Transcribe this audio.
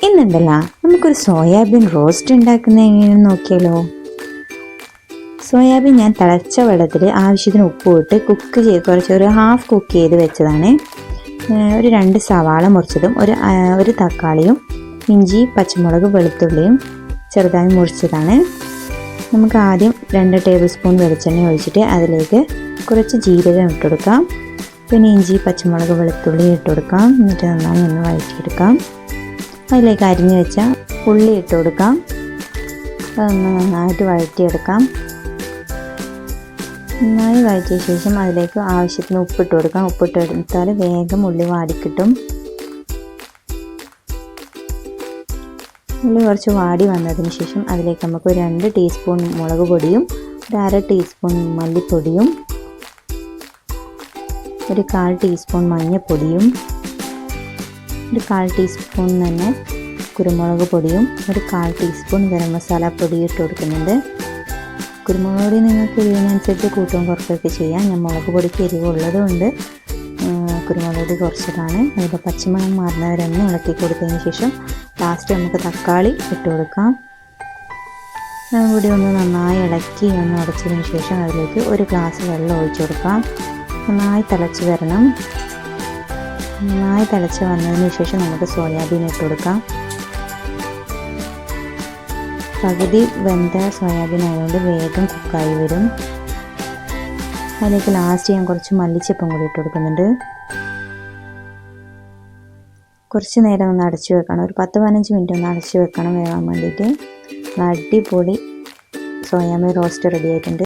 ഇന്നുണ്ടല്ലോ നമുക്കൊരു soybean roast ഉണ്ടാക്കുന്നത് എങ്ങനെയെന്ന് നോക്കിയാലോ. സോയാബീൻ ഞാൻ തിളച്ച വെള്ളത്തിൽ ആവശ്യത്തിന് ഉപ്പ് ഇട്ട് കുക്ക് ചെയ്ത് ഒരു ഹാഫ് കുക്ക് ചെയ്ത് വെച്ചതാണ്. ഒരു 2 സവാള മുറിച്ചതും ഒരു തക്കാളിയും ഇഞ്ചി പച്ചമുളക് വെളുത്തുള്ളിയും ചെറുതായി മുറിച്ചതാണ്. നമുക്ക് ആദ്യം 2 ടേബിൾ സ്പൂൺ വെളിച്ചെണ്ണ ഒഴിച്ചിട്ട് അതിലേക്ക് കുറച്ച് ജീരകം ഇട്ട് കൊടുക്കാം. പിന്നെ ഇഞ്ചി പച്ചമുളക് വെളുത്തുള്ളി ഇട്ട് കൊടുക്കാം. എന്നിട്ട് നന്നായി ഒന്ന് വഴറ്റിയെടുക്കാം. അതിലേക്ക് അരിഞ്ഞു വെച്ച ഉള്ളി ഇട്ട് കൊടുക്കാം. അതൊന്ന് നന്നായിട്ട് വഴറ്റിയെടുക്കാം. നന്നായി വഴറ്റിയ ശേഷം അതിലേക്ക് ആവശ്യത്തിന് ഉപ്പിട്ട് കൊടുക്കാം. ഉപ്പിട്ടെടുത്താൽ വേഗം ഉള്ളി വാടിക്കിട്ടും. ഉള്ളി കുറച്ച് വാടി വന്നതിന് ശേഷം അതിലേക്ക് നമുക്ക് 2 ടീസ്പൂൺ മുളക് പൊടിയും 1/2 ടീസ്പൂൺ മല്ലിപ്പൊടിയും 1/4 ടീസ്പൂൺ മഞ്ഞൾപ്പൊടിയും 1/4 ടീസ്പൂൺ തന്നെ കുരുമുളക് പൊടിയും 1/4 ടീസ്പൂൺ ഗരം മസാല പൊടി ഇട്ട് കൊടുക്കുന്നുണ്ട്. കുരുമുളക് പൊടി നിങ്ങൾക്ക് എരിവിനനുസരിച്ച് കൂട്ടും കുറച്ചൊക്കെ ചെയ്യാം. ഞാൻ മുളക് പൊടിക്ക് എരിവുള്ളത് കൊണ്ട് കുരുമുളക് പൊടി കുറച്ചതാണ്. അതിൻ്റെ പച്ചമണം മാറുന്നവരൊന്ന് ഇളക്കി കൊടുത്തതിന് ശേഷം ലാസ്റ്റ് നമുക്ക് തക്കാളി ഇട്ട് കൊടുക്കാം. അതും കൂടി ഒന്ന് നന്നായി ഇളക്കി ഒന്ന് അടച്ചതിന് ശേഷം അതിലേക്ക് 1 ഗ്ലാസ് വെള്ളം ഒഴിച്ചു കൊടുക്കാം. നന്നായി തിളച്ച് വരണം. നന്നായി തിളച്ച് വന്നതിന് ശേഷം നമുക്ക് സോയാബീൻ ഇട്ട് കൊടുക്കാം. പകുതി വെന്ത സോയാബീൻ ആയതുകൊണ്ട് വേഗം കുക്കായി വരും. അതിലേക്ക് ലാസ്റ്റ് ഞാൻ കുറച്ച് മല്ലിച്ചപ്പും കൂടി ഇട്ട് കൊടുക്കുന്നുണ്ട്. കുറച്ച് നേരം ഒന്ന് അടച്ചു വെക്കണം. ഒരു 10-15 മിനിറ്റ് ഒന്ന് അടച്ചു വെക്കണം വേവാൻ വേണ്ടിയിട്ട്. അടിപൊളി സോയാബീൻ റോസ്റ്റ് റെഡി ആയിട്ടുണ്ട്.